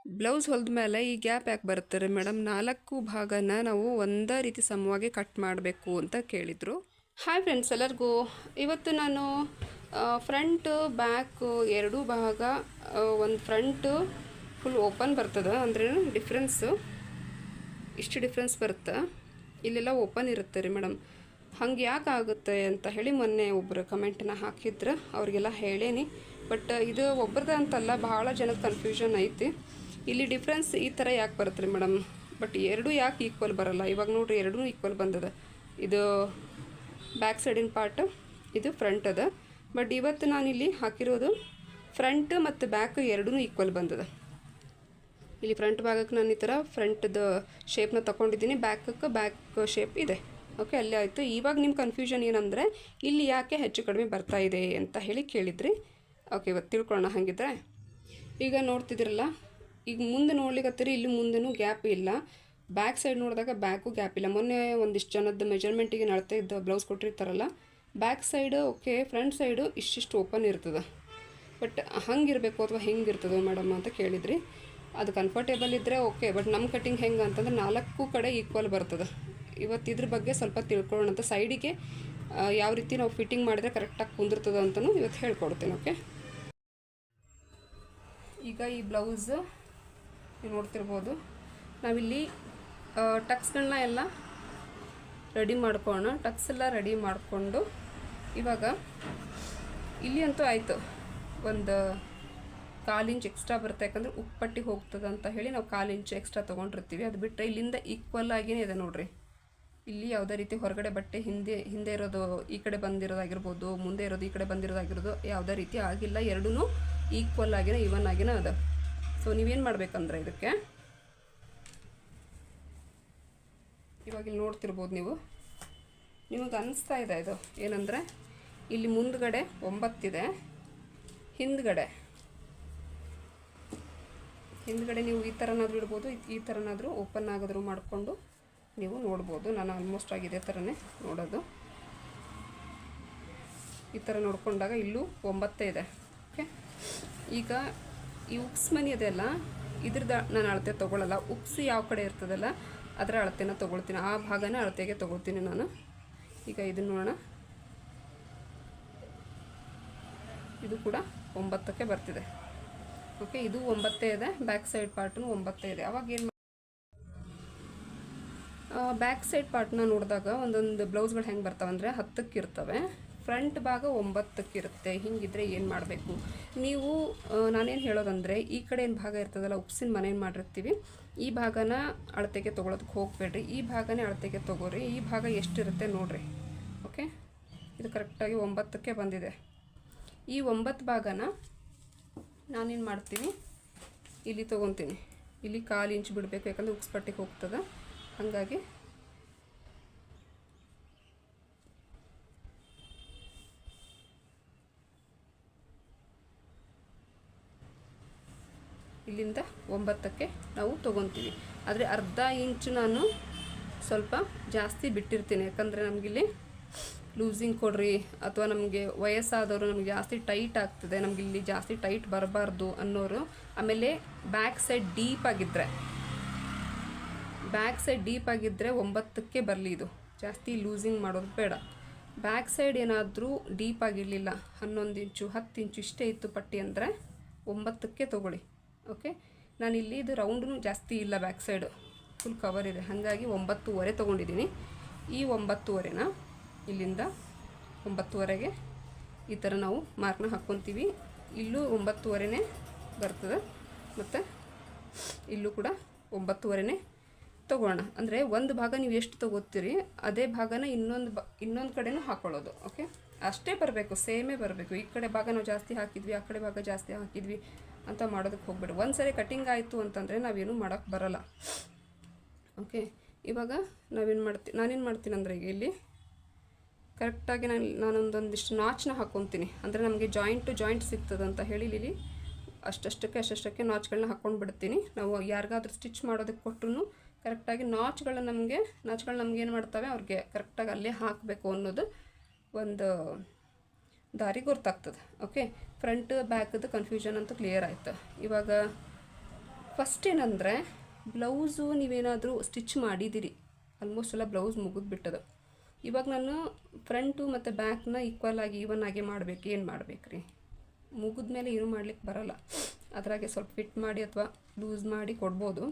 Blouse ಹೊಲಿದ ಮೇಲೆ ಈ gap ಯಾಕೆ ಬರುತ್ತೆ ಮೇಡಮ್? 4 ಭಾಗನ ನಾವು ಒಂದೇ ರೀತಿ ಸಮವಾಗಿ ಕಟ್ ಮಾಡಬೇಕು ಅಂತ ಕೇಳಿದರು. ಹಾಯ್ ಫ್ರೆಂಡ್ಸ್, ಎಲ್ಲರಿಗೂ ಇವತ್ತು ನಾನು ಫ್ರಂಟ್ ಬ್ಯಾಕ್ ಎರಡೂ ಭಾಗ, ಒಂದು ಫ್ರಂಟು ಫುಲ್ ಓಪನ್ ಬರ್ತದೆ ಅಂದರೆ ಡಿಫ್ರೆನ್ಸು ಇಷ್ಟು ಡಿಫ್ರೆನ್ಸ್ ಬರುತ್ತೆ, ಇಲ್ಲೆಲ್ಲ ಓಪನ್ ಇರುತ್ತೆ ರೀ ಮೇಡಮ್. ಹಂಗೆ ಯಾಕೆ ಆಗುತ್ತೆ ಅಂತ ಹೇಳಿ ಮೊನ್ನೆ ಒಬ್ಬರು ಕಮೆಂಟನ್ನ ಹಾಕಿದ್ರು, ಅವ್ರಿಗೆಲ್ಲ ಹೇಳೇನಿ. ಬಟ್ ಇದು ಒಬ್ಬರದೇ ಅಂತಲ್ಲ, ಭಾಳ ಜನದ ಕನ್ಫ್ಯೂಷನ್ ಐತಿ. ಇಲ್ಲಿ ಡಿಫ್ರೆನ್ಸ್ ಈ ಥರ ಯಾಕೆ ಬರುತ್ತೆ ರೀ ಮೇಡಮ್? ಬಟ್ ಎರಡೂ ಯಾಕೆ ಈಕ್ವಲ್ ಬರೋಲ್ಲ? ಇವಾಗ ನೋಡಿರಿ, ಎರಡೂ ಈಕ್ವಲ್ ಬಂದದ. ಇದು ಬ್ಯಾಕ್ ಸೈಡಿನ ಪಾರ್ಟ್, ಇದು ಫ್ರಂಟ್ ಅದ. ಬಟ್ ಇವತ್ತು ನಾನಿಲ್ಲಿ ಹಾಕಿರೋದು ಫ್ರಂಟ್ ಮತ್ತು ಬ್ಯಾಕ್ ಎರಡೂ ಈಕ್ವಲ್ ಬಂದದ. ಇಲ್ಲಿ ಫ್ರಂಟ್ ಭಾಗಕ್ಕೆ ನಾನು ಈ ಥರ ಫ್ರಂಟ್ದು ಶೇಪ್ನ ತೊಗೊಂಡಿದ್ದೀನಿ, ಬ್ಯಾಕಕ್ಕೆ ಬ್ಯಾಕ್ ಶೇಪ್ ಇದೆ. ಓಕೆ, ಅಲ್ಲೇ ಆಯಿತು. ಇವಾಗ ನಿಮ್ಮ ಕನ್ಫ್ಯೂಷನ್ ಏನಂದರೆ ಇಲ್ಲಿ ಯಾಕೆ ಹೆಚ್ಚು ಕಡಿಮೆ ಬರ್ತಾ ಇದೆ ಅಂತ ಹೇಳಿ ಕೇಳಿದ್ರಿ. ಓಕೆ, ಇವತ್ತು ತಿಳ್ಕೊಳ್ಳೋಣ. ಹಾಗಿದ್ರೆ ಈಗ ನೋಡ್ತಿದ್ದೀರಲ್ಲ, ಈಗ ಮುಂದೆ ನೋಡ್ಲಿಕ್ಕತ್ತೀರಿ, ಇಲ್ಲಿ ಮುಂದೆನೂ ಗ್ಯಾಪ್ ಇಲ್ಲ. ಬ್ಯಾಕ್ ಸೈಡ್ ನೋಡಿದಾಗ ಬ್ಯಾಕು ಗ್ಯಾಪ್ ಇಲ್ಲ. ಮೊನ್ನೆ ಒಂದಿಷ್ಟು ಜನದ ಮೆಜರ್ಮೆಂಟಿಗೆ ನಡ್ತಾ ಇದ್ದ ಬ್ಲೌಸ್ ಕೊಟ್ಟಿರ್ತಾರಲ್ಲ, back side okay, front side ಇಷ್ಟಿಷ್ಟು ಓಪನ್ ಇರ್ತದೆ. ಬಟ್ ಹಂಗಿರಬೇಕು ಅಥವಾ ಹೆಂಗಿರ್ತದೆ ಮೇಡಮ್ ಅಂತ ಕೇಳಿದ್ರಿ. ಅದು ಕಂಫರ್ಟೇಬಲ್ ಇದ್ದರೆ ಓಕೆ, ಬಟ್ ನಮ್ಮ ಕಟಿಂಗ್ ಹೆಂಗೆ ಅಂತಂದ್ರೆ 4 ಕಡೆ ಈಕ್ವಲ್ ಬರ್ತದೆ. ಇವತ್ತು ಇದ್ರ ಬಗ್ಗೆ ಸ್ವಲ್ಪ ತಿಳ್ಕೊಳ್ಳೋಣ ಅಂತ, ಸೈಡಿಗೆ ಯಾವ ರೀತಿ ನಾವು ಫಿಟ್ಟಿಂಗ್ ಮಾಡಿದ್ರೆ ಕರೆಕ್ಟಾಗಿ ಕುಂದಿರ್ತದೆ ಅಂತಲೂ ಇವತ್ತು ಹೇಳ್ಕೊಡ್ತೀನಿ. ಓಕೆ, ಈಗ ಈ ಬ್ಲೌಸ್ ನೀವು ನೋಡ್ತಿರ್ಬೋದು. ನಾವಿಲ್ಲಿ ಟಕ್ಸ್ಗಳನ್ನ ಎಲ್ಲ ರೆಡಿ ಮಾಡ್ಕೊಳ್ಳೋಣ. ಟಕ್ಸ್ ಎಲ್ಲ ರೆಡಿ ಮಾಡಿಕೊಂಡು ಇವಾಗ ಇಲ್ಲಿ ಅಂತೂ ಆಯಿತು, ಒಂದು 1/4 ಇಂಚ್ ಎಕ್ಸ್ಟ್ರಾ ಬರುತ್ತೆ. ಯಾಕಂದರೆ ಉಪ್ಪಟ್ಟಿ ಹೋಗ್ತದೆ ಅಂತ ಹೇಳಿ ನಾವು 1/4 ಇಂಚ್ ಎಕ್ಸ್ಟ್ರಾ ತೊಗೊಂಡಿರ್ತೀವಿ. ಅದು ಬಿಟ್ಟರೆ ಇಲ್ಲಿಂದ ಈಕ್ವಲ್ ಆಗಿಯೇ ಇದೆ ನೋಡಿರಿ. ಇಲ್ಲಿ ಯಾವುದೇ ರೀತಿ ಹೊರಗಡೆ ಬಟ್ಟೆ ಹಿಂದೆ ಇರೋದು ಈ ಕಡೆ ಬಂದಿರೋದಾಗಿರ್ಬೋದು, ಮುಂದೆ ಇರೋದು ಈ ಕಡೆ ಬಂದಿರೋದಾಗಿರೋದು ಯಾವುದೇ ರೀತಿ ಆಗಿಲ್ಲ. ಎರಡೂ ಈಕ್ವಲ್ ಆಗಿನ ಈವನ್ ಆಗಿನ ಅದ. ಸೊ ನೀವೇನು ಮಾಡಬೇಕಂದ್ರೆ ಇದಕ್ಕೆ ಇವಾಗ ಇಲ್ಲಿ ನೋಡ್ತಿರ್ಬೋದು ನೀವು, ನಿಮಗೆ ಅನಿಸ್ತಾ ಇದೆ ಇದು ಏನಂದರೆ ಇಲ್ಲಿ ಮುಂದ್ಗಡೆ 9 ಇದೆ, ಹಿಂದ್ಗಡೆ ನೀವು ಈ ಥರನಾದರೂ ಇಡ್ಬೋದು, ಈ ಥರನಾದರೂ ಓಪನ್ ಆಗೋದ್ರೂ ಮಾಡಿಕೊಂಡು ನೀವು ನೋಡ್ಬೋದು. ನಾನು ಆಲ್ಮೋಸ್ಟ್ ಆಗಿ ಇದೇ ಥರನೇ ನೋಡೋದು. ಈ ಥರ ನೋಡ್ಕೊಂಡಾಗ ಇಲ್ಲೂ 9 ಇದೆ. ಓಕೆ, ಈಗ ಈ ಉಕ್ಸ್ ಮನಿ ಅದೆಲ್ಲ ಇದ್ರದ್ದು ನಾನು ಅಳತೆ ತೊಗೊಳ್ಳಲ್ಲ. ಉಕ್ಸ್ ಯಾವ ಕಡೆ ಇರ್ತದಲ್ಲ ಅದರ ಅಳತೆನ ತೊಗೊಳ್ತೀನಿ, ಆ ಭಾಗನ ಅಳತೆಗೆ ತೊಗೊಳ್ತೀನಿ ನಾನು. ಈಗ ಇದನ್ನು ನೋಡೋಣ, ಇದು ಕೂಡ 9ಕ್ಕೆ ಬರ್ತಿದೆ. ಓಕೆ, ಇದು 9 ಇದೆ, ಬ್ಯಾಕ್ ಸೈಡ್ ಪಾರ್ಟ್ನು 9 ಇದೆ. ಅವಾಗ ಏನು ಬ್ಯಾಕ್ ಸೈಡ್ ಪಾರ್ಟ್ನ ನೋಡಿದಾಗ ಒಂದೊಂದು ಬ್ಲೌಸ್ಗಳು ಹೆಂಗೆ ಬರ್ತಾವೆ ಅಂದರೆ 10ಕ್ಕೆ ಇರ್ತವೆ, ಫ್ರಂಟ್ ಭಾಗ 9ಕ್ಕೆ ಇರುತ್ತೆ. ಹಿಂಗಿದ್ರೆ ಏನು ಮಾಡಬೇಕು ನೀವು? ನಾನೇನು ಹೇಳೋದಂದರೆ ಈ ಕಡೆ ಏನು ಭಾಗ ಇರ್ತದಲ್ಲ, ಉಪ್ಸಿನ ಮನೇನು ಮಾಡಿರ್ತೀವಿ, ಈ ಭಾಗನ ಅಳತೆಗೆ ತೊಗೊಳೋದಕ್ಕೆ ಹೋಗಬೇಡ್ರಿ, ಈ ಭಾಗನೇ ಅಳತೆಗೆ ತೊಗೋರಿ. ಈ ಭಾಗ ಎಷ್ಟಿರುತ್ತೆ ನೋಡಿರಿ. ಓಕೆ, ಇದು ಕರೆಕ್ಟಾಗಿ 9ಕ್ಕೆ ಬಂದಿದೆ. ಈ 9 ಭಾಗನ ನಾನೇನು ಮಾಡ್ತೀನಿ, ಇಲ್ಲಿ ತೊಗೊತೀನಿ. ಇಲ್ಲಿ 1/4 ಇಂಚ್ ಬಿಡಬೇಕು, ಯಾಕಂದರೆ ಉಕ್ಸ್ ಪಟ್ಟಿಗೆ ಹೋಗ್ತದೆ. ಹಾಗಾಗಿ ಇಲ್ಲಿಂದ 9ಕ್ಕೆ ನಾವು ತೊಗೊತೀವಿ. ಆದರೆ ಅರ್ಧ ಇಂಚು ನಾನು ಸ್ವಲ್ಪ ಜಾಸ್ತಿ ಬಿಟ್ಟಿರ್ತೀನಿ, ಯಾಕಂದರೆ ನಮಗಿಲ್ಲಿ ಲೂಸಿಂಗ್ ಕೊಡ್ರಿ ಅಥವಾ ನಮಗೆ ವಯಸ್ಸಾದವರು ನಮಗೆ ಜಾಸ್ತಿ ಟೈಟ್ ಆಗ್ತದೆ, ನಮಗಿಲ್ಲಿ ಜಾಸ್ತಿ ಟೈಟ್ ಬರಬಾರ್ದು ಅನ್ನೋರು. ಆಮೇಲೆ ಬ್ಯಾಕ್ ಸೈಡ್ ಡೀಪ್ ಆಗಿದ್ದರೆ 9ಕ್ಕೆ ಬರಲಿ. ಇದು ಜಾಸ್ತಿ ಲೂಸಿಂಗ್ ಮಾಡೋದು ಬೇಡ. ಬ್ಯಾಕ್ ಸೈಡ್ ಏನಾದರೂ ಡೀಪ್ ಆಗಿರಲಿಲ್ಲ, 11 ಇಂಚು 10 ಇಂಚು ಇಷ್ಟೇ ಇತ್ತು ಪಟ್ಟಿ ಅಂದರೆ 9ಕ್ಕೆ ತೊಗೊಳ್ಳಿ. ಓಕೆ, ನಾನಿಲ್ಲಿ ಇದು ರೌಂಡೂ ಜಾಸ್ತಿ ಇಲ್ಲ, ಬ್ಯಾಕ್ ಸೈಡು ಫುಲ್ ಕವರ್ ಇದೆ, ಹಾಗಾಗಿ 9.5 ತೊಗೊಂಡಿದ್ದೀನಿ. ಈ 9.5ನ ಇಲ್ಲಿಂದ 9.5ಗೆ ಈ ಥರ ನಾವು ಮಾರ್ಕ್ನ ಹಾಕ್ಕೊತೀವಿ. ಇಲ್ಲೂ 9.5 ಬರ್ತದೆ, ಮತ್ತು ಇಲ್ಲೂ ಕೂಡ 9.5 ತೊಗೊಳ್ಳೋಣ. ಅಂದರೆ ಒಂದು ಭಾಗ ನೀವು ಎಷ್ಟು ತೊಗೋತೀರಿ ಅದೇ ಭಾಗನ ಇನ್ನೊಂದು ಕಡೆನೂ ಹಾಕ್ಕೊಳ್ಳೋದು. ಓಕೆ, ಅಷ್ಟೇ ಬರಬೇಕು, ಸೇಮೇ ಬರಬೇಕು. ಈ ಕಡೆ ಭಾಗ ನಾವು ಜಾಸ್ತಿ ಹಾಕಿದ್ವಿ, ಆ ಕಡೆ ಭಾಗ ಜಾಸ್ತಿ ಹಾಕಿದ್ವಿ ಅಂತ ಮಾಡೋದಕ್ಕೆ ಹೋಗ್ಬೇಡಿ. ಒಂದು ಸರಿ ಕಟಿಂಗ್ ಆಯಿತು ಅಂತಂದರೆ ನಾವೇನು ಮಾಡೋಕ್ಕೆ ಬರೋಲ್ಲ. ಓಕೆ, ಇವಾಗ ನಾನೇನು ಮಾಡ್ತೀನಿ ಅಂದರೆ ಈಗ ಇಲ್ಲಿ ಕರೆಕ್ಟಾಗಿ ನಾನೊಂದಿಷ್ಟು ನಾಚನ್ನ ಹಾಕ್ಕೊತೀನಿ. ಅಂದರೆ ನಮಗೆ ಜಾಯಿಂಟ್ ಸಿಗ್ತದೆ ಅಂತ ಹೇಳಿ ಇಲ್ಲಿ ಅಷ್ಟಕ್ಕೆ ನಾಚ್ಗಳನ್ನ ಹಾಕ್ಕೊಂಡು ಬಿಡ್ತೀನಿ. ನಾವು ಯಾರಿಗಾದ್ರೂ ಸ್ಟಿಚ್ ಮಾಡೋದಕ್ಕೆ ಕೊಟ್ಟರು ಕರೆಕ್ಟಾಗಿ ನಾಚ್ಗಳು ನಮಗೆ ಏನು ಮಾಡ್ತವೆ, ಅವ್ರಿಗೆ ಕರೆಕ್ಟಾಗಿ ಅಲ್ಲೇ ಹಾಕಬೇಕು ಅನ್ನೋದು ಒಂದು ದಾರಿ ಗೊತ್ತಾಗ್ತದೆ. ಓಕೆ, ಫ್ರಂಟ್ ಬ್ಯಾಕ್ದು ಕನ್ಫ್ಯೂಷನ್ ಅಂತೂ ಕ್ಲಿಯರ್ ಆಯಿತು. ಇವಾಗ ಫಸ್ಟ್ ಏನಂದರೆ ಬ್ಲೌಸು ನೀವೇನಾದರೂ ಸ್ಟಿಚ್ ಮಾಡಿದ್ದೀರಿ, ಆಲ್ಮೋಸ್ಟ್ ಎಲ್ಲ ಬ್ಲೌಸ್ ಮುಗಿದ್ಬಿಟ್ಟದು. ಇವಾಗ ನಾನು ಫ್ರಂಟು ಮತ್ತು ಬ್ಯಾಕ್ನ ಈಕ್ವಲ್ ಆಗಿ ಈವನ್ ಆಗಿ ಮಾಡಬೇಕು. ಏನು ಮಾಡಬೇಕು ರೀ, ಮುಗಿದ ಮೇಲೆ ಏನೂ ಮಾಡ್ಲಿಕ್ಕೆ ಬರೋಲ್ಲ. ಅದರಾಗೆ ಸ್ವಲ್ಪ ಫಿಟ್ ಮಾಡಿ ಅಥವಾ ಲೂಸ್ ಮಾಡಿ ಕೊಡ್ಬೋದು.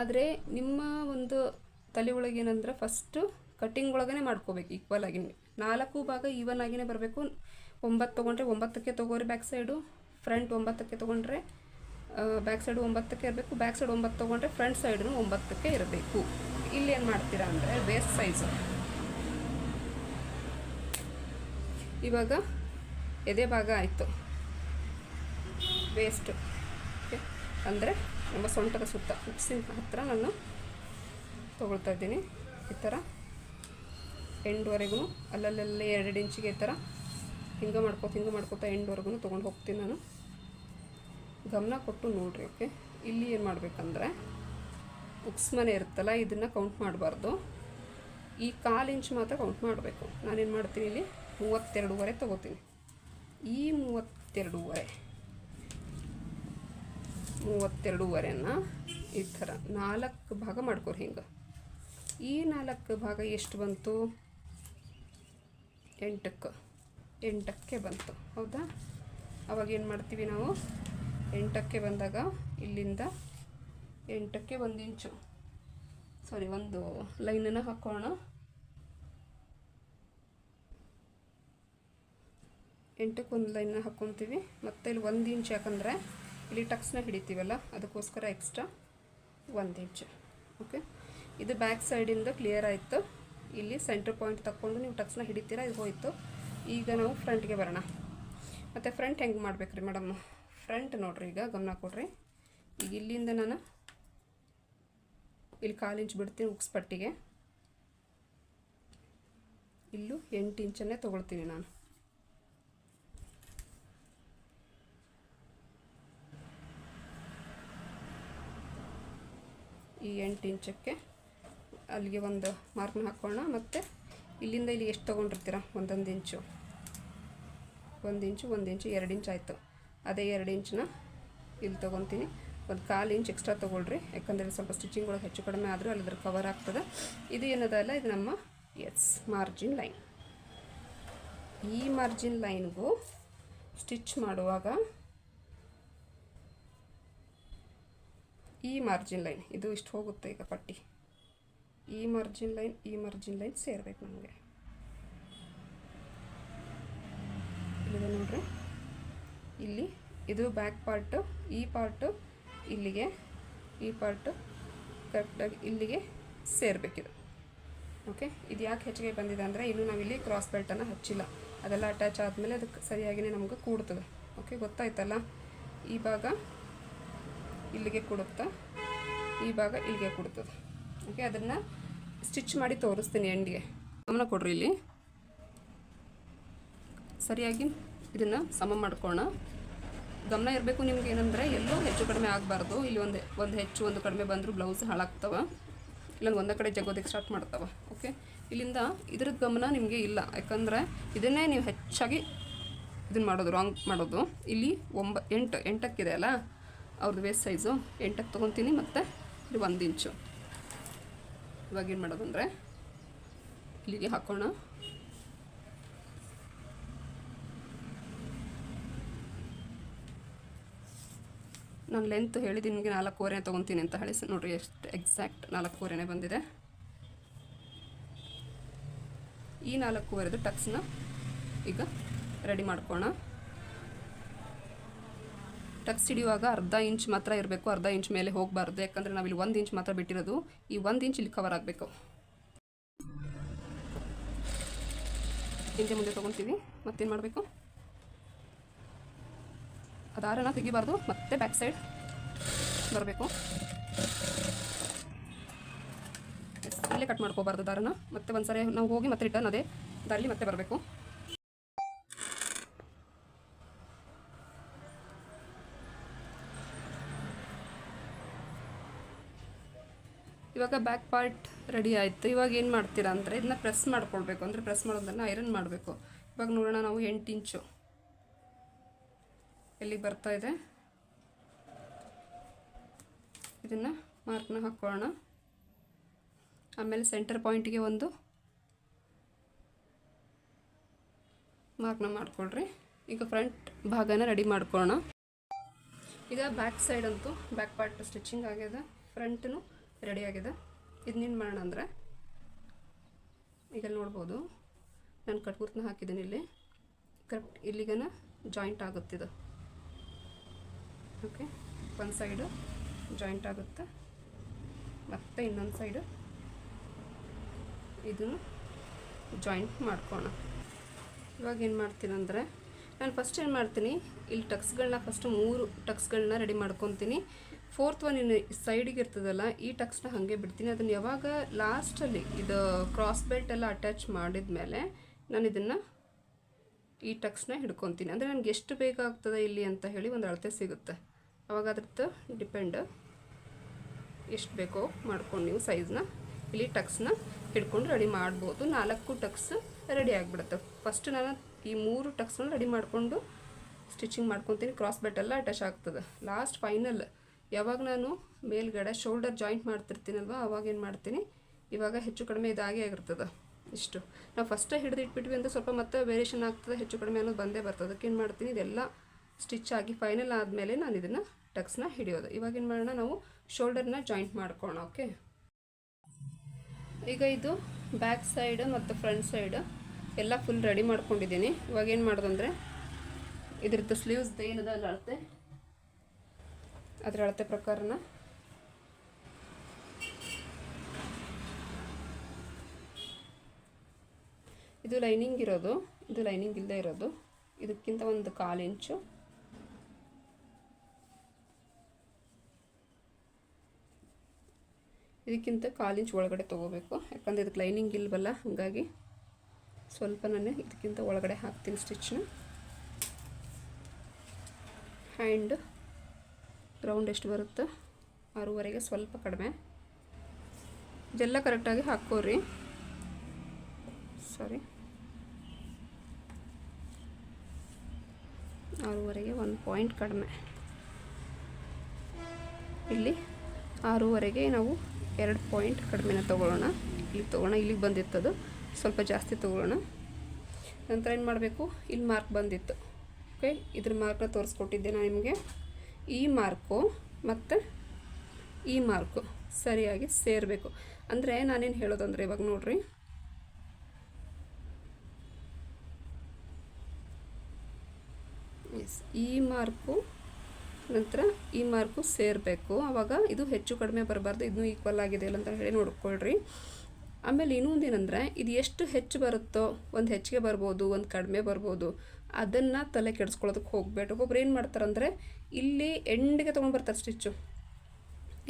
ಆದರೆ ನಿಮ್ಮ ಒಂದು ತಲೆ ಒಳಗೆ ಏನಂದ್ರೆ ಫಸ್ಟು ಕಟ್ಟಿಂಗ್ ಒಳಗೇ ಮಾಡ್ಕೋಬೇಕು ಈಕ್ವಲ್ ಆಗಿ. 4 ಭಾಗ ಈವನ್ ಆಗಿನೇ ಬರಬೇಕು. 9 ತೊಗೊಂಡ್ರೆ 9ಕ್ಕೆ ತೊಗೋರಿ ಬ್ಯಾಕ್ ಸೈಡು, ಫ್ರಂಟ್ 9ಕ್ಕೆ ತೊಗೊಂಡ್ರೆ ಬ್ಯಾಕ್ ಸೈಡು 9ಕ್ಕೆ ಇರಬೇಕು. ಬ್ಯಾಕ್ ಸೈಡ್ 9 ತೊಗೊಂಡ್ರೆ ಫ್ರಂಟ್ ಸೈಡ್ನು 9ಕ್ಕೆ ಇರಬೇಕು. ಇಲ್ಲಿ ಏನು ಮಾಡ್ತೀರಾ ಅಂದರೆ ವೇಸ್ಟ್ ಸೈಜು, ಇವಾಗ ಎದೆ ಭಾಗ ಆಯಿತು, ವೇಸ್ಟು ಓಕೆ ಅಂದರೆ ನಮ್ಮ ಸೊಂಟದ ಸುತ್ತ ಹುಕ್ಸಿನ ಹತ್ತಿರ ನಾನು ತೊಗೊಳ್ತಾ ಇದ್ದೀನಿ. ಈ ಥರ ಎಂಡ್ವರೆಗೂ ಅಲ್ಲಲ್ಲೇ 2 ಇಂಚಿಗೆ ಈ ಥರ ಹಿಂಗೆ ಮಾಡ್ಕೋತಾ ಎಂಡ್ವರೆಗೂ ತೊಗೊಂಡು ಹೋಗ್ತೀನಿ ನಾನು. ಗಮನ ಕೊಟ್ಟು ನೋಡಿರಿ. ಓಕೆ, ಇಲ್ಲಿ ಏನು ಮಾಡಬೇಕಂದ್ರೆ ಉಕ್ಸ್ ಮನೆ ಇರುತ್ತಲ್ಲ, ಇದನ್ನು ಕೌಂಟ್ ಮಾಡಬಾರ್ದು. ಈ 1/4 ಇಂಚ್ ಮಾತ್ರ ಕೌಂಟ್ ಮಾಡಬೇಕು. ನಾನೇನು ಮಾಡ್ತೀನಿ, ಇಲ್ಲಿ 32.5 ತೊಗೋತೀನಿ. ಈ 32.5ನ್ನು ಈ ಥರ 4 ಭಾಗ ಮಾಡ್ಕೊರಿ. ಹಿಂಗೆ ಈ 4 ಭಾಗ ಎಷ್ಟು ಬಂತು, 8ಕ್ಕೆ ಬಂತು. ಹೌದಾ? ಅವಾಗ ಏನು ಮಾಡ್ತೀವಿ ನಾವು, 8ಕ್ಕೆ ಬಂದಾಗ ಇಲ್ಲಿಂದ 8ಕ್ಕೆ 1 ಇಂಚು ಒಂದು ಲೈನನ್ನು ಹಾಕೋಣ. 8ಕ್ಕೆ 1 ಲೈನ್ನ ಹಾಕ್ಕೊತೀವಿ. ಮತ್ತು ಇಲ್ಲಿ 1 ಇಂಚ್, ಯಾಕಂದರೆ ಇಲ್ಲಿ ಟಕ್ಸ್ನ ಹಿಡಿತೀವಲ್ಲ, ಅದಕ್ಕೋಸ್ಕರ ಎಕ್ಸ್ಟ್ರಾ 1 ಇಂಚ್. ಓಕೆ, ಇದು ಬ್ಯಾಕ್ ಸೈಡಿಂದ ಕ್ಲಿಯರ್ ಆಯಿತು. ಇಲ್ಲಿ ಸೆಂಟ್ರ್ ಪಾಯಿಂಟ್ ತಗೊಂಡು ನೀವು ಟಕ್ಸ್ನ ಹಿಡಿತೀರಾ, ಇದು ಹೋಯಿತು. ಈಗ ನಾವು ಫ್ರಂಟ್ಗೆ ಬರೋಣ. ಮತ್ತು ಫ್ರಂಟ್ ಹೆಂಗೆ ಮಾಡ್ಬೇಕು ರೀ ಮೇಡಮ್? ಫ್ರಂಟ್ ನೋಡಿರಿ, ಈಗ ಗಮನ ಕೊಡ್ರಿ. ಈಗ ಇಲ್ಲಿಂದ ನಾನು ಇಲ್ಲಿ 1/4 ಇಂಚ್ ಬಿಡ್ತೀನಿ ಉಕ್ಸ್ ಪಟ್ಟಿಗೆ. ಇಲ್ಲೂ 8 ಇಂಚನ್ನೇ ತೊಗೊಳ್ತೀನಿ ನಾನು. ಈ 8 ಇಂಚಕ್ಕೆ ಅಲ್ಲಿಗೆ ಒಂದು ಮಾರ್ಕ್ನ ಹಾಕೋಣ. ಮತ್ತು ಇಲ್ಲಿಂದ ಇಲ್ಲಿ ಎಷ್ಟು ತೊಗೊಂಡಿರ್ತೀರ, 1 ಇಂಚು 1 ಇಂಚು 2 ಇಂಚ್ ಆಯಿತು. ಅದೇ 2 ಇಂಚನ್ನ ಇಲ್ಲಿ ತೊಗೊತೀನಿ. 1/4 ಇಂಚ್ ಎಕ್ಸ್ಟ್ರಾ ತೊಗೊಳ್ರಿ, ಯಾಕಂದರೆ ಸ್ವಲ್ಪ ಸ್ಟಿಚಿಂಗ್ ಒಳಗೆ ಹೆಚ್ಚು ಕಡಿಮೆ ಆದರೂ ಅಲ್ಲಿದ್ರೆ ಕವರ್ ಆಗ್ತದೆ. ಇದು ಏನದಲ್ಲ, ಇದು ನಮ್ಮ ಮಾರ್ಜಿನ್ ಲೈನ್. ಈ ಮಾರ್ಜಿನ್ ಲೈನ್ಗೂ ಸ್ಟಿಚ್ ಮಾಡುವಾಗ ಈ ಮಾರ್ಜಿನ್ ಲೈನ್ ಇದು ಇಷ್ಟು ಹೋಗುತ್ತೆ. ಈಗ ಪಟ್ಟಿ ಈ ಮಾರ್ಜಿನ್ ಲೈನ್ ಸೇರ್ಬೇಕು ನಮಗೆ. ಇಲ್ಲಿದೆ ನೋಡ್ರಿ, ಇಲ್ಲಿ ಇದು ಬ್ಯಾಕ್ ಪಾರ್ಟು, ಈ ಪಾರ್ಟು ಇಲ್ಲಿಗೆ, ಈ ಪಾರ್ಟು ಕರೆಕ್ಟಾಗಿ ಇಲ್ಲಿಗೆ ಸೇರಬೇಕಿದು. ಓಕೆ, ಇದು ಯಾಕೆ ಹೆಚ್ಚಿಗೆ ಬಂದಿದೆ ಅಂದರೆ ಇನ್ನೂ ನಾವಿಲ್ಲಿ ಕ್ರಾಸ್ ಬೆಲ್ಟನ್ನು ಹಚ್ಚಿಲ್ಲ. ಅದೆಲ್ಲ ಅಟ್ಯಾಚ್ ಆದಮೇಲೆ ಅದಕ್ಕೆ ಸರಿಯಾಗಿಯೇ ನಮಗೆ ಕೂಡ್ತದೆ. ಓಕೆ, ಗೊತ್ತಾಯ್ತಲ್ಲ? ಈ ಭಾಗ ಇಲ್ಲಿಗೆ ಕೂಡುತ್ತಾ, ಈ ಭಾಗ ಇಲ್ಲಿಗೆ ಕೂಡ್ತದೆ. ಓಕೆ, ಅದನ್ನು ಸ್ಟಿಚ್ ಮಾಡಿ ತೋರಿಸ್ತೀನಿ ಎಂಡಿಗೆ. ಗಮನ ಕೊಡ್ರಿ, ಇಲ್ಲಿ ಸರಿಯಾಗಿ ಇದನ್ನು ಸಮ ಮಾಡ್ಕೋಣ. ಗಮನ ಇರಬೇಕು ನಿಮ್ಗೆ, ಏನಂದರೆ ಎಲ್ಲೋ ಹೆಚ್ಚು ಕಡಿಮೆ ಆಗಬಾರ್ದು. ಇಲ್ಲಿ ಒಂದು ಹೆಚ್ಚು ಒಂದು ಕಡಿಮೆ ಬಂದರೂ ಬ್ಲೌಸ್ ಹಾಳಾಗ್ತವೆ, ಇಲ್ಲೊಂದು ಒಂದೇ ಕಡೆ ಜಗೋದಕ್ಕೆ ಸ್ಟಾರ್ಟ್ ಮಾಡ್ತವೆ. ಓಕೆ, ಇಲ್ಲಿಂದ ಇದ್ರದ್ದು ಗಮನ ನಿಮಗೆ ಇಲ್ಲ, ಯಾಕಂದರೆ ಇದನ್ನೇ ನೀವು ಹೆಚ್ಚಾಗಿ ಇದನ್ನು ಮಾಡೋದು, ರಾಂಗ್ ಮಾಡೋದು. ಇಲ್ಲಿ 8 ಅಲ್ಲ ಅವ್ರದ್ದು ವೇಸ್ಟ್ ಸೈಜು, 8ಕ್ಕೆ ತೊಗೊತೀನಿ. ಮತ್ತು ಇಲ್ಲಿ 1 ಇಂಚು. ಇವಾಗ ಏನು ಮಾಡೋದು ಅಂದರೆ ಇಲ್ಲಿಗೆ ಹಾಕೋಣ. ನಾನು ಲೆಂತ್ ಹೇಳಿದ್ದೀನಿ ನಿಮಗೆ 4.25 ತೊಗೊತೀನಿ ಅಂತ ಹೇಳಿ. ನೋಡಿರಿ ಎಷ್ಟು ಎಕ್ಸಾಕ್ಟ್ 4.25 ಬಂದಿದೆ. ಈ 4.25 ಟಕ್ಸ್ನ ಈಗ ರೆಡಿ ಮಾಡ್ಕೋಣ. ಟಕ್ಸ್ ಹಿಡಿಯುವಾಗ 1/2 ಇಂಚ್ ಮಾತ್ರ ಇರಬೇಕು, 1/2 ಇಂಚ್ ಮೇಲೆ ಹೋಗಬಾರ್ದು. ಯಾಕಂದರೆ ನಾವಿಲ್ಲಿ 1 ಇಂಚ್ ಮಾತ್ರ ಬಿಟ್ಟಿರೋದು, ಈ 1 ಇಂಚ್ ಇಲ್ಲಿ ಕವರ್ ಆಗಬೇಕು. ಹಿಂದೆ ಮುಂದೆ ತೊಗೊತೀವಿ. ಮತ್ತೇನು ಮಾಡಬೇಕು, ದಾರನ ತೆಗಿಬಾರ್ದು, ಮತ್ತೆ ಬ್ಯಾಕ್ ಸೈಡ್ ಬರಬೇಕು. ಇಲ್ಲೇ ಕಟ್ ಮಾಡ್ಕೋಬಾರ್ದು ದಾರನ. ಮತ್ತೆ ಒಂದ್ಸರಿ ನಾವು ಹೋಗಿ ಮತ್ತೆ ರಿಟರ್ನ್ ಅದೇ ದಾರಲ್ಲಿ ಮತ್ತೆ ಬರಬೇಕು. ಇವಾಗ ಬ್ಯಾಕ್ ಪಾರ್ಟ್ ರೆಡಿ ಆಯಿತು. ಇವಾಗ ಏನು ಮಾಡ್ತೀರಾ ಅಂದರೆ ಇದನ್ನ ಪ್ರೆಸ್ ಮಾಡ್ಕೊಳ್ಬೇಕು. ಅಂದರೆ ಪ್ರೆಸ್ ಮಾಡೋದನ್ನು ಐರನ್ ಮಾಡಬೇಕು. ಇವಾಗ ನೋಡೋಣ, ನಾವು 8 ಇಂಚು ಎಲ್ಲಿಗೆ ಬರ್ತಾ ಇದೆ, ಇದನ್ನು ಮಾರ್ಕ್ನ ಹಾಕ್ಕೊಳ್ಳೋಣ. ಆಮೇಲೆ ಸೆಂಟರ್ ಪಾಯಿಂಟಿಗೆ ಒಂದು ಮಾರ್ಕ್ನ ಮಾಡ್ಕೊಳ್ರಿ. ಈಗ ಫ್ರಂಟ್ ಭಾಗನ ರೆಡಿ ಮಾಡ್ಕೊಳ್ಳೋಣ. ಈಗ ಬ್ಯಾಕ್ ಸೈಡ್ ಅಂತೂ ಬ್ಯಾಕ್ ಪಾರ್ಟ್ ಸ್ಟಿಚಿಂಗ್ ಆಗಿದೆ, ಫ್ರಂಟ್ನು ರೆಡಿ ಆಗಿದೆ. ಇದನ್ನೇನು ಮಾಡೋಣ ಅಂದರೆ, ಈಗ ನೋಡ್ಬೋದು ನಾನು ಕಟ್ಗುರ್ತನ ಹಾಕಿದ್ದೀನಿ ಇಲ್ಲಿ, ಕರೆಕ್ಟ್ ಇಲ್ಲಿಗನ ಜಾಯಿಂಟ್ ಆಗುತ್ತಿದೆ. ಓಕೆ, ಒಂದು ಸೈಡು ಜಾಯಿಂಟ್ ಆಗುತ್ತೆ, ಮತ್ತು ಇನ್ನೊಂದು ಸೈಡು ಇದನ್ನು ಜಾಯಿಂಟ್ ಮಾಡ್ಕೋಣ. ಇವಾಗ ಏನು ಮಾಡ್ತೀನಿ ಅಂದರೆ, ನಾನು ಫಸ್ಟ್ ಏನು ಮಾಡ್ತೀನಿ, ಇಲ್ಲಿ ಟಕ್ಸ್ಗಳನ್ನ ಫಸ್ಟ್ 3 ಟಕ್ಸ್ಗಳನ್ನ ರೆಡಿ ಮಾಡ್ಕೊತೀನಿ. 4th ಒನ್ ಇನ್ನು ಸೈಡಿಗೆ ಇರ್ತದಲ್ಲ, ಈ ಟಕ್ಸ್ನ ಹಾಗೆ ಬಿಡ್ತೀನಿ. ಅದನ್ನು ಯಾವಾಗ ಲಾಸ್ಟಲ್ಲಿ ಇದು ಕ್ರಾಸ್ ಬೆಲ್ಟ್ ಎಲ್ಲ ಅಟ್ಯಾಚ್ ಮಾಡಿದ ಮೇಲೆ ನಾನು ಇದನ್ನು ಈ ಟಕ್ಸ್ನ ಹಿಡ್ಕೊತೀನಿ. ಅಂದರೆ ನನಗೆ ಎಷ್ಟು ಬೇಕಾಗ್ತದೆ ಇಲ್ಲಿ ಅಂತ ಹೇಳಿ ಒಂದು ಅಳತೆ ಸಿಗುತ್ತೆ. ಅವಾಗ ಅದ್ರದ್ದು ಡಿಪೆಂಡ್ ಎಷ್ಟು ಬೇಕೋ ಮಾಡ್ಕೊಂಡು ನೀವು ಸೈಜ್ನ ಇಲ್ಲಿ ಟಕ್ಸ್ನ ಹಿಡ್ಕೊಂಡು ರೆಡಿ ಮಾಡ್ಬೋದು. 4 ಟಕ್ಸ್ ರೆಡಿ ಆಗಿಬಿಡುತ್ತೆ. ಫಸ್ಟ್ ನಾನು ಈ 3 ಟಕ್ಸ್ನ ರೆಡಿ ಮಾಡಿಕೊಂಡು ಸ್ಟಿಚಿಂಗ್ ಮಾಡ್ಕೊತೀನಿ. ಕ್ರಾಸ್ ಬೆಲ್ಟ್ ಎಲ್ಲ ಅಟ್ಯಾಚ್ ಆಗ್ತದೆ. ಲಾಸ್ಟ್ ಫೈನಲ್ ಯಾವಾಗ ನಾನು ಮೇಲ್ಗಡೆ ಶೋಲ್ಡರ್ ಜಾಯಿಂಟ್ ಮಾಡ್ತಿರ್ತೀನಲ್ವ, ಅವಾಗ ಏನು ಮಾಡ್ತೀನಿ, ಇವಾಗ ಹೆಚ್ಚು ಕಡಿಮೆ ಇದಾಗೇ ಆಗಿರ್ತದೆ. ಇಷ್ಟು ನಾವು ಫಸ್ಟೇ ಹಿಡಿದು ಇಟ್ಬಿಟ್ವಿ ಅಂತ ಸ್ವಲ್ಪ ಮತ್ತೆ ವೇರಿಯೇಷನ್ ಆಗ್ತದೆ, ಹೆಚ್ಚು ಕಡಿಮೆ ಅನ್ನೋದು ಬಂದೇ ಬರ್ತದೆ. ಅದಕ್ಕೆ ಏನು ಮಾಡ್ತೀನಿ, ಇದೆಲ್ಲ ಸ್ಟಿಚ್ ಆಗಿ ಫೈನಲ್ ಆದಮೇಲೆ ನಾನು ಇದನ್ನು ಟಕ್ಸ್ನ ಹಿಡಿಯೋದು. ಇವಾಗ ಏನು ಮಾಡೋಣ, ನಾವು ಶೋಲ್ಡರ್ನ ಜಾಯಿಂಟ್ ಮಾಡ್ಕೊಳ್ಳೋಣ. ಓಕೆ, ಈಗ ಇದು ಬ್ಯಾಕ್ ಸೈಡ್ ಮತ್ತು ಫ್ರಂಟ್ ಸೈಡ್ ಎಲ್ಲ ಫುಲ್ ರೆಡಿ ಮಾಡ್ಕೊಂಡಿದ್ದೀನಿ. ಇವಾಗ ಏನು ಮಾಡೋದಂದರೆ, ಇದ್ರದ್ದು ಸ್ಲೀವ್ಸ್ದು ಏನದ ಅಳತೆ, ಅದರ ಅಳತೆ ಪ್ರಕಾರನ ಇದು ಲೈನಿಂಗ್ ಇರೋದು, ಇದು ಲೈನಿಂಗ್ ಇಲ್ಲದೆ ಇರೋದು, ಇದಕ್ಕಿಂತ ಒಂದು 1/4 ಇಂಚು ಇದಕ್ಕಿಂತ 1/4 ಇಂಚ್ ಒಳಗಡೆ ತೊಗೋಬೇಕು. ಯಾಕಂದರೆ ಇದಕ್ಕೆ ಲೈನಿಂಗ್ ಇಲ್ವಲ್ಲ, ಹಾಗಾಗಿ ಸ್ವಲ್ಪ ನಾನು ಇದಕ್ಕಿಂತ ಒಳಗಡೆ ಹಾಕ್ತೀನಿ ಸ್ಟಿಚ್ನ. ಹ್ಯಾಂಡ್ ರೌಂಡ್ ಎಷ್ಟು ಬರುತ್ತೆ, 6.5ಗೆ ಸ್ವಲ್ಪ ಕಡಿಮೆ. ಇದೆಲ್ಲ ಕರೆಕ್ಟಾಗಿ ಹಾಕ್ಕೋರಿ. ಸಾರಿ, 6.5ಗೆ 1 ಪಾಯಿಂಟ್ ಕಡಿಮೆ. ಇಲ್ಲಿ 6.5ಗೆ ನಾವು 2 ಪಾಯಿಂಟ್ ಕಡಿಮೆನ ತೊಗೊಳ್ಳೋಣ. ಇಲ್ಲಿಗೆ ತೊಗೊಳ್ಳೋಣ, ಇಲ್ಲಿಗೆ ಬಂದಿತ್ತದು, ಸ್ವಲ್ಪ ಜಾಸ್ತಿ ತೊಗೊಳ್ಳೋಣ. ನಂತರ ಏನು ಮಾಡಬೇಕು, ಇಲ್ಲಿ ಮಾರ್ಕ್ ಬಂದಿತ್ತು. ಓಕೆ, ಇದ್ರ ಮಾರ್ಕ್ನ ತೋರಿಸ್ಕೊಟ್ಟಿದ್ದೆ ನಾನು ನಿಮಗೆ. ಈ ಮಾರ್ಕು ಮತ್ತು ಈ ಮಾರ್ಕು ಸರಿಯಾಗಿ ಸೇರಬೇಕು. ಅಂದರೆ ನಾನೇನು ಹೇಳೋದಂದರೆ, ಇವಾಗ ನೋಡ್ರಿ, ಈ ಮಾರ್ಕು ನಂತರ ಈ ಮಾರ್ಕು ಸೇರಬೇಕು. ಆವಾಗ ಇದು ಹೆಚ್ಚು ಕಡಿಮೆ ಬರಬಾರ್ದು, ಇದನ್ನು ಈಕ್ವಲ್ ಆಗಿದೆ ಇಲ್ಲ ಅಂತ ಹೇಳಿ ನೋಡ್ಕೊಳ್ರಿ. ಆಮೇಲೆ ಇನ್ನೊಂದು ಏನಂದರೆ, ಇದು ಎಷ್ಟು ಹೆಚ್ಚು ಬರುತ್ತೋ, ಒಂದು ಹೆಚ್ಚಿಗೆ ಬರ್ಬೋದು, ಒಂದು ಕಡಿಮೆ ಬರ್ಬೋದು, ಅದನ್ನು ತಲೆ ಕೆಡಿಸ್ಕೊಳ್ಳೋದಕ್ಕೆ ಹೋಗಬೇಡಿ. ಒಬ್ಬೊಬ್ರು ಏನು ಮಾಡ್ತಾರಂದರೆ, ಇಲ್ಲಿ ಎಂಡಿಗೆ ತೊಗೊಂಡು ಬರ್ತಾರೆ ಸ್ಟಿಚ್ಚು,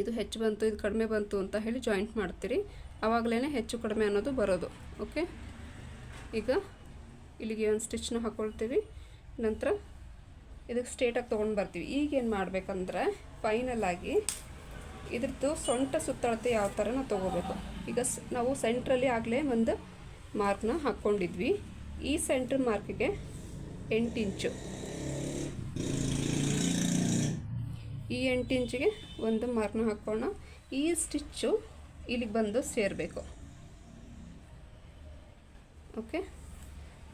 ಇದು ಹೆಚ್ಚು ಬಂತು, ಇದು ಕಡಿಮೆ ಬಂತು ಅಂತ ಹೇಳಿ ಜಾಯಿಂಟ್ ಮಾಡ್ತೀರಿ. ಆವಾಗಲೇ ಹೆಚ್ಚು ಕಡಿಮೆ ಅನ್ನೋದು ಬರೋದು. ಓಕೆ, ಈಗ ಇಲ್ಲಿಗೆ ಒಂದು ಸ್ಟಿಚ್ನ ಹಾಕ್ಕೊಳ್ತೀವಿ. ನಂತರ ಇದಕ್ಕೆ ಸ್ಟ್ರೇಟಾಗಿ ತೊಗೊಂಡು ಬರ್ತೀವಿ. ಈಗೇನು ಮಾಡಬೇಕಂದ್ರೆ, ಫೈನಲಾಗಿ ಇದ್ರದ್ದು ಸೊಂಟ ಸುತ್ತಳತೆ ಯಾವ ಥರ ನಾವು ತೊಗೋಬೇಕು. ಈಗ ನಾವು ಸೆಂಟ್ರಲ್ಲಿ ಆಗಲೇ ಒಂದು ಮಾರ್ಕ್ನ ಹಾಕ್ಕೊಂಡಿದ್ವಿ. ಈ ಸೆಂಟ್ರ್ ಮಾರ್ಕಿಗೆ 8 ಇಂಚು, ಈ 8 ಇಂಚಿಗೆ ಒಂದು ಮಾರ್ಕ್ನ ಹಾಕೋಣ. ಈ ಸ್ಟಿಚ್ಚು ಇಲ್ಲಿಗೆ ಬಂದು ಸೇರಬೇಕು. ಓಕೆ,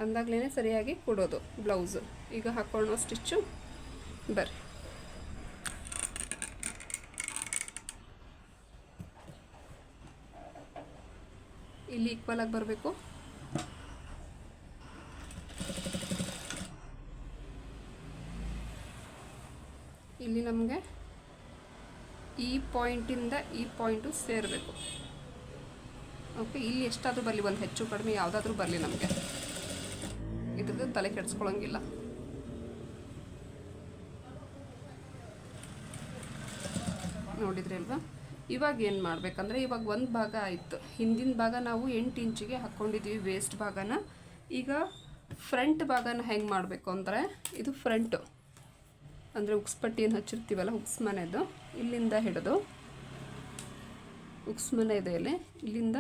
ಅಂದಾಗಲೇ ಸರಿಯಾಗಿ ಕೊಡೋದು ಬ್ಲೌಸು. ಈಗ ಹಾಕೊಳ್ಳೋ ಸ್ಟಿಚ್ಚು ಬರ್ರಿ. ಇಲ್ಲಿ ಈಕ್ವಲ್ ಆಗಿ ಬರಬೇಕು. ಇಲ್ಲಿ ನಮಗೆ ಈ ಪಾಯಿಂಟಿಂದ ಈ ಪಾಯಿಂಟು ಸೇರಬೇಕು. ಓಕೆ, ಇಲ್ಲಿ ಎಷ್ಟಾದರೂ ಬರಲಿ, ಒಂದು ಹೆಚ್ಚು ಕಡಿಮೆ ಯಾವುದಾದ್ರೂ ಬರಲಿ, ನಮಗೆ ಇದ್ರದ್ದು ತಲೆ ಕೆಡಿಸ್ಕೊಳ್ಳೋಂಗಿಲ್ಲ. ನೋಡಿದ್ರಿ ಅಲ್ವಾ? ಇವಾಗ ಏನು ಮಾಡಬೇಕಂದ್ರೆ, ಇವಾಗ ಒಂದು ಭಾಗ ಆಯಿತು. ಹಿಂದಿನ ಭಾಗ ನಾವು 8 ಇಂಚಿಗೆ ಹಾಕ್ಕೊಂಡಿದ್ದೀವಿ ವೇಸ್ಟ್ ಭಾಗನ. ಈಗ ಫ್ರಂಟ್ ಭಾಗನ ಹೆಂಗೆ ಮಾಡಬೇಕು ಅಂದರೆ, ಇದು ಫ್ರಂಟು ಅಂದರೆ ಉಕ್ಸ್ಪಟ್ಟಿಯನ್ನು ಹಚ್ಚಿರ್ತೀವಲ್ಲ, ಉಕ್ಸ್ ಮನೆದು, ಇಲ್ಲಿಂದ ಹಿಡಿದು ಉಕ್ಸ್ ಮನೆ ಇದೆ ಇಲ್ಲಿಂದ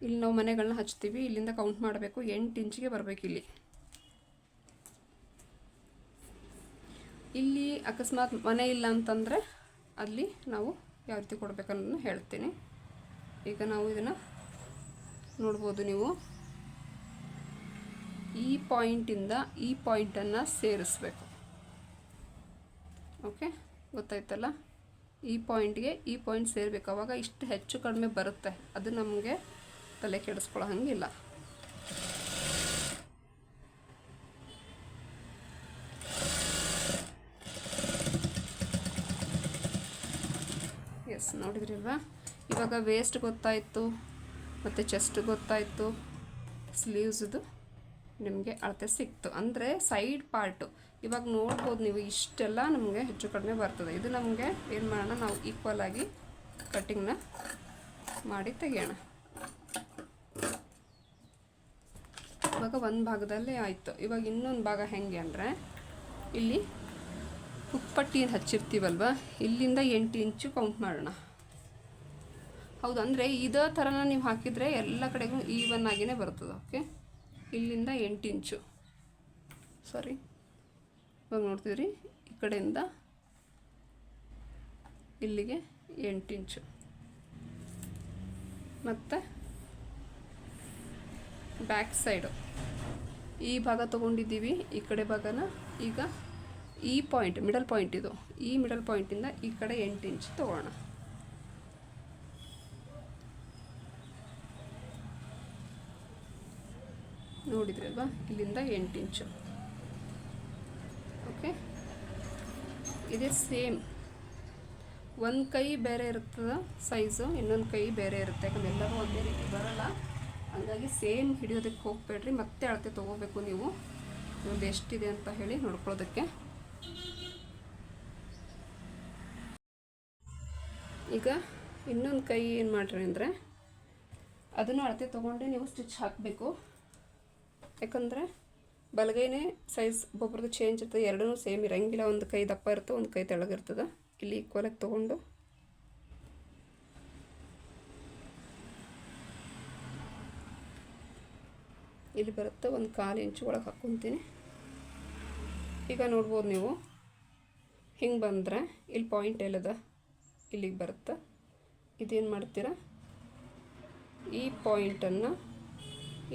ಇಲ್ಲಿ ನಾವು ಮನೆಗಳನ್ನ ಹಚ್ತೀವಿ. ಇಲ್ಲಿಂದ ಕೌಂಟ್ ಮಾಡಬೇಕು, 8 ಇಂಚಿಗೆ ಬರಬೇಕು. ಇಲ್ಲಿ ಅಕಸ್ಮಾತ್ ಮನೆ ಇಲ್ಲ ಅಂತಂದರೆ ಅಲ್ಲಿ ನಾವು ಯಾವ ರೀತಿ ಕೊಡಬೇಕನ್ನೋದನ್ನು ಹೇಳ್ತೀನಿ. ಈಗ ನಾವು ಇದನ್ನು ನೋಡ್ಬೋದು, ನೀವು ಈ ಪಾಯಿಂಟಿಂದ ಈ ಪಾಯಿಂಟನ್ನು ಸೇರಿಸ್ಬೇಕು. ಓಕೆ, ಗೊತ್ತಾಯ್ತಲ್ಲ? ಈ ಪಾಯಿಂಟ್ಗೆ ಈ ಪಾಯಿಂಟ್ ಸೇರಬೇಕು. ಆವಾಗ ಇಷ್ಟು ಹೆಚ್ಚು ಕಡಿಮೆ ಬರುತ್ತೆ, ಅದು ನಮಗೆ ತಲೆ ಕೆಡಿಸ್ಕೊಳ್ಳೋ ಹಾಗಿಲ್ಲ. ಎಸ್, ನೋಡಿದ್ರಿಲ್ವಾ? ಇವಾಗ ವೇಸ್ಟ್ ಗೊತ್ತಾಯಿತು, ಮತ್ತು ಚೆಸ್ಟ್ ಗೊತ್ತಾಯಿತು, ಸ್ಲೀವ್ಸ್ದು ನಿಮಗೆ ಅಳತೆ ಸಿಕ್ತು. ಅಂದರೆ ಸೈಡ್ ಪಾರ್ಟು ಇವಾಗ ನೋಡ್ಬೋದು ನೀವು, ಇಷ್ಟೆಲ್ಲ ನಮಗೆ ಹೆಚ್ಚು ಕಡಿಮೆ ಬರ್ತದೆ. ಇದು ನಮಗೆ ಏನು ಮಾಡೋಣ, ನಾವು ಈಕ್ವಲ್ ಆಗಿ ಕಟ್ಟಿಂಗ್ನ ಮಾಡಿ ತೆಗೆಯೋಣ. ಇವಾಗ ಒಂದು ಭಾಗದಲ್ಲೇ ಆಯಿತು. ಇವಾಗ ಇನ್ನೊಂದು ಭಾಗ ಹೆಂಗೆ ಅಂದರೆ, ಇಲ್ಲಿ ಕುಪ್ಪಟ್ಟಿಯನ್ನು ಹಚ್ಚಿರ್ತೀವಲ್ವ, ಇಲ್ಲಿಂದ 8 ಇಂಚು ಕೌಂಟ್ ಮಾಡೋಣ. ಹೌದು, ಅಂದರೆ ಇದೇ ಥರನ ನೀವು ಹಾಕಿದರೆ ಎಲ್ಲ ಕಡೆಗೂ ಈವನ್ ಆಗಿಯೇ ಬರ್ತದೆ. ಓಕೆ, ಇಲ್ಲಿಂದ 8 ಇಂಚು, ಸಾರಿ, ಇವಾಗ ನೋಡ್ತಿದ್ರಿ, ಈ ಕಡೆಯಿಂದ ಇಲ್ಲಿಗೆ 8 ಇಂಚು, ಮತ್ತು ಬ್ಯಾಕ್ ಸೈಡು ಈ ಭಾಗ ತೊಗೊಂಡಿದ್ದೀವಿ, ಈ ಕಡೆ ಭಾಗನ ಈಗ ಈ ಪಾಯಿಂಟ್, ಮಿಡಲ್ ಪಾಯಿಂಟ್ ಇದು, ಈ ಮಿಡಲ್ ಪಾಯಿಂಟಿಂದ ಈ ಕಡೆ 8 ಇಂಚ್ ತೊಗೊಳ್ಳೋಣ. ನೋಡಿದ್ರಲ್ವಾ, ಇಲ್ಲಿಂದ 8 ಇಂಚು. ಓಕೆ, ಇದೇ ಸೇಮ್. ಒಂದು ಕೈ ಬೇರೆ ಇರ್ತದೆ ಸೈಜು, ಇನ್ನೊಂದು ಕೈ ಬೇರೆ ಇರುತ್ತೆ, ಯಾಕಂದ್ರೆ ಎಲ್ಲರೂ ಒಂದೇ ರೀತಿ ಬರೋಲ್ಲ. ಹಾಗಾಗಿ ಸೇಮ್ ಹಿಡಿಯೋದಕ್ಕೆ ಹೋಗಬೇಡ್ರಿ, ಮತ್ತೆ ಅಳತೆ ತೊಗೋಬೇಕು ನೀವು, ಒಂದು ಎಷ್ಟಿದೆ ಅಂತ ಹೇಳಿ ನೋಡ್ಕೊಳ್ಳೋದಕ್ಕೆ. ಈಗ ಇನ್ನೊಂದು ಕೈ ಏನು ಮಾಡ್ರಿ ಅಂದರೆ, ಅದನ್ನು ಅಳತೆ ತೊಗೊಂಡು ನೀವು ಸ್ಟಿಚ್ ಹಾಕಬೇಕು. ಯಾಕಂದರೆ ಬಲಗೈನೇ ಸೈಜ್ ಒಬ್ಬೊಬ್ರದ್ದು ಚೇಂಜ್ ಇರ್ತದೆ, ಎರಡೂ ಸೇಮ್ ಇರೋಂಗಿಲ್ಲ. ಒಂದು ಕೈ ದಪ್ಪ ಇರುತ್ತೆ, ಒಂದು ಕೈ ತೆಳಗಿರ್ತದೆ. ಇಲ್ಲಿ ಈಕ್ವಲಾಗಿ ತೊಗೊಂಡು ಇಲ್ಲಿ ಬರುತ್ತೆ, ಒಂದು 1/4 ಇಂಚು ಒಳಗೆ ಹಾಕ್ಕೊತೀನಿ. ಈಗ ನೋಡ್ಬೋದು ನೀವು, ಹಿಂಗೆ ಬಂದರೆ ಇಲ್ಲಿ ಪಾಯಿಂಟ್ ಎಲ್ಲದ ಇಲ್ಲಿಗೆ ಬರುತ್ತೆ. ಇದೇನು ಮಾಡ್ತೀರಾ, ಈ ಪಾಯಿಂಟನ್ನು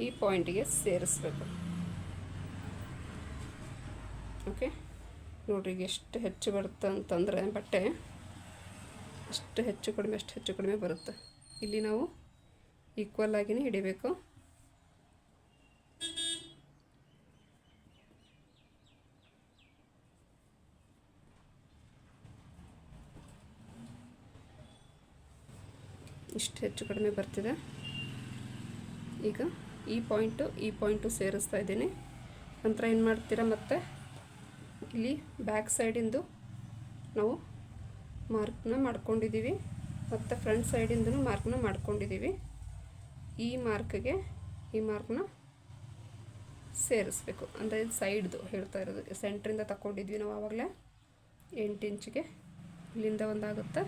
ಈ ಪಾಯಿಂಟಿಗೆ ಸೇರಿಸ್ಬೇಕು. ಓಕೆ, ನೋಡ್ರಿ, ಈಗ ಎಷ್ಟು ಹೆಚ್ಚು ಬರುತ್ತೆ ಅಂತಂದರೆ ಬಟ್ಟೆ ಅಷ್ಟು ಹೆಚ್ಚು ಕಡಿಮೆ ಬರುತ್ತೆ. ಇಲ್ಲಿ ನಾವು ಈಕ್ವಲ್ ಆಗಿನೇ ಹಿಡಿಬೇಕು. ಇಷ್ಟು ಹೆಚ್ಚು ಕಡಿಮೆ ಬರ್ತಿದೆ. ಈಗ ಈ ಪಾಯಿಂಟು ಸೇರಿಸ್ತಾ ಇದ್ದೀನಿ. ನಂತರ ಏನು ಮಾಡ್ತೀರಾ, ಮತ್ತೆ ಇಲ್ಲಿ ಬ್ಯಾಕ್ ಸೈಡಿಂದು ನಾವು ಮಾರ್ಕ್ನ ಮಾಡ್ಕೊಂಡಿದ್ದೀವಿ, ಮತ್ತು ಫ್ರಂಟ್ ಸೈಡಿಂದೂ ಮಾರ್ಕ್ನ ಮಾಡ್ಕೊಂಡಿದ್ದೀವಿ. ಈ ಮಾರ್ಕ್ಗೆ ಈ ಮಾರ್ಕ್ನ ಸೇರಿಸ್ಬೇಕು. ಅಂದರೆ ಸೈಡ್ದು ಹೇಳ್ತಾ ಇರೋದು, ಸೆಂಟ್ರಿಂದ ತಗೊಂಡಿದ್ವಿ ನಾವು ಆವಾಗಲೇ 8 ಇಂಚಿಗೆ. ಇಲ್ಲಿಂದ ಒಂದಾಗುತ್ತೆ,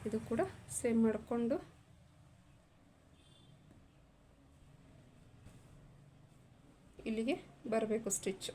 ಇದು ಕೂಡ ಸೇಮ್ ಮಾಡಿಕೊಂಡು ಇಲ್ಲಿಗೆ ಬರಬೇಕು ಸ್ಟಿಚ್ಚು.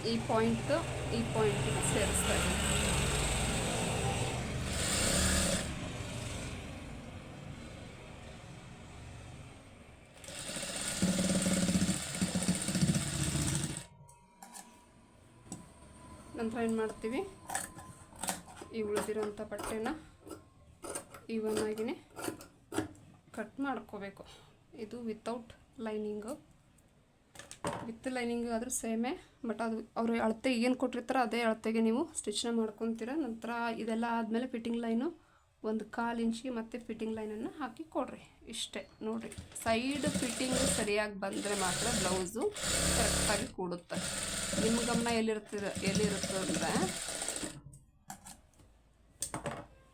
ಈ ಪಾಯಿಂಟಿಗೆ ಸೇರಿಸ್ತಾ ಇದ್ದೀನಿ. ನಂತರ ಏನು ಮಾಡ್ತೀವಿ, ಈ ಉಳಿದಿರೋಂಥ ಬಟ್ಟೆನ ಈವನ್ ಆಗಿನೇ ಕಟ್ ಮಾಡ್ಕೋಬೇಕು. ಇದು ವಿತೌಟ್ ಲೈನಿಂಗು, ವಿತ್ ಲೈನಿಂಗ್ ಆದರೂ ಸೇಮೇ, ಬಟ್ ಅದು ಅವರು ಅಳತೆ ಏನು ಕೊಟ್ಟಿರ್ತಾರೋ ಅದೇ ಅಳತೆಗೆ ನೀವು ಸ್ಟಿಚ್ನ ಮಾಡ್ಕೊತೀರ. ನಂತರ ಇದೆಲ್ಲ ಆದಮೇಲೆ ಫಿಟ್ಟಿಂಗ್ ಲೈನು 1/4 ಇಂಚಿಗೆ ಮತ್ತೆ ಫಿಟ್ಟಿಂಗ್ ಲೈನನ್ನು ಹಾಕಿ ಕೊಡ್ರಿ. ಇಷ್ಟೇ ನೋಡಿರಿ, ಸೈಡ್ ಫಿಟ್ಟಿಂಗ್ ಸರಿಯಾಗಿ ಬಂದರೆ ಮಾತ್ರ ಬ್ಲೌಸು ಕರೆಕ್ಟಾಗಿ ಕೂಡುತ್ತೆ. ನಿಮ್ಮ ಗಮನ ಎಲ್ಲಿರುತ್ತೆ ಅಂದರೆ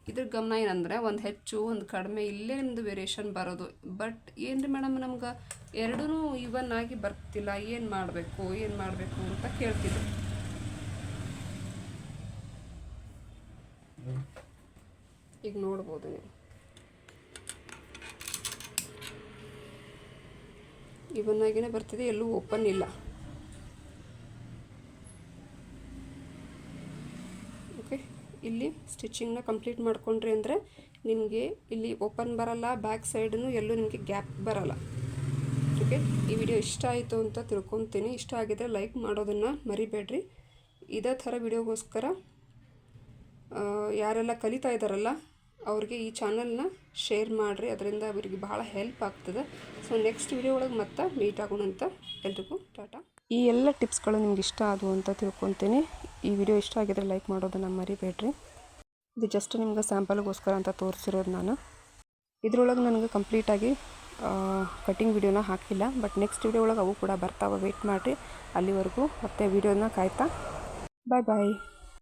ಇದ್ರ ಗಮನ ಏನಂದರೆ ಒಂದು ಹೆಚ್ಚು ಒಂದು ಕಡಿಮೆ ಇಲ್ಲೇ ನಿಮ್ಮದು ವೇರಿಯೇಷನ್ ಬರೋದು. ಬಟ್ ಏನು ರೀ ಮೇಡಮ್ ನಮ್ಗೆ ಎರಡೂ ಇವನ್ ಆಗಿ ಬರ್ತಿಲ್ಲ, ಏನು ಮಾಡಬೇಕು ಅಂತ ಕೇಳ್ತಿದ್ರು. ಈಗ ನೋಡ್ಬೋದು ನೀವು ಇವನ್ ಆಗಿನೇ ಬರ್ತಿದೆ, ಎಲ್ಲೂ ಓಪನ್ ಇಲ್ಲ. ಓಕೆ, ಇಲ್ಲಿ ಸ್ಟಿಚಿಂಗ್ನ ಕಂಪ್ಲೀಟ್ ಮಾಡ್ಕೊಂಡ್ರಿ ಅಂದರೆ ನಿಮಗೆ ಇಲ್ಲಿ ಓಪನ್ ಬರಲ್ಲ, ಬ್ಯಾಕ್ ಸೈಡೂ ಎಲ್ಲೂ ನಿಮಗೆ ಗ್ಯಾಪ್ ಬರಲ್ಲ. ಓಕೆ, ಈ ವಿಡಿಯೋ ಇಷ್ಟ ಆಯಿತು ಅಂತ ತಿಳ್ಕೊತೀನಿ. ಇಷ್ಟ ಆಗಿದ್ರೆ ಲೈಕ್ ಮಾಡೋದನ್ನು ಮರಿಬೇಡ್ರಿ. ಇದೇ ಥರ ವಿಡಿಯೋಗೋಸ್ಕರ ಯಾರೆಲ್ಲ ಕಲಿತಾ ಇದ್ದಾರಲ್ಲ ಅವ್ರಿಗೆ ಈ ಚಾನಲ್ನ ಶೇರ್ ಮಾಡಿರಿ, ಅದರಿಂದ ಅವರಿಗೆ ಬಹಳ ಹೆಲ್ಪ್ ಆಗ್ತದೆ. ಸೊ ನೆಕ್ಸ್ಟ್ ವಿಡಿಯೋ ಒಳಗೆ ಮತ್ತೆ ಮೀಟ್ ಆಗೋಣ ಅಂತ. ಎಲ್ರಿಗೂ ಟಾಟಾ. ಈ ಎಲ್ಲ ಟಿಪ್ಸ್ಗಳು ನಿಮ್ಗೆ ಇಷ್ಟ ಆದವು ಅಂತ ತಿಳ್ಕೊತೀನಿ. ಈ ವಿಡಿಯೋ ಇಷ್ಟ ಆಗಿದ್ರೆ ಲೈಕ್ ಮಾಡೋದನ್ನು ಮರಿಬೇಡ್ರಿ. ಇದು ಜಸ್ಟ್ ನಿಮ್ಗೆ ಸ್ಯಾಂಪಲ್ಗೋಸ್ಕರ ಅಂತ ತೋರಿಸಿರೋದು ನಾನು. ಇದರೊಳಗೆ ನನಗೆ ಕಂಪ್ಲೀಟಾಗಿ ಕಟಿಂಗ್ ವಿಡಿಯೋನ ಹಾಕಿಲ್ಲ, ಬಟ್ ನೆಕ್ಸ್ಟ್ ವಿಡಿಯೋ ಒಳಗೆ ಅವು ಕೂಡ ಬರ್ತಾವೆ. ವೆಯ್ಟ್ ಮಾಡಿರಿ, ಅಲ್ಲಿವರೆಗೂ ಮತ್ತೆ ವಿಡಿಯೋನ ಕಾಯ್ತಾ. ಬಾಯ್ ಬಾಯ್.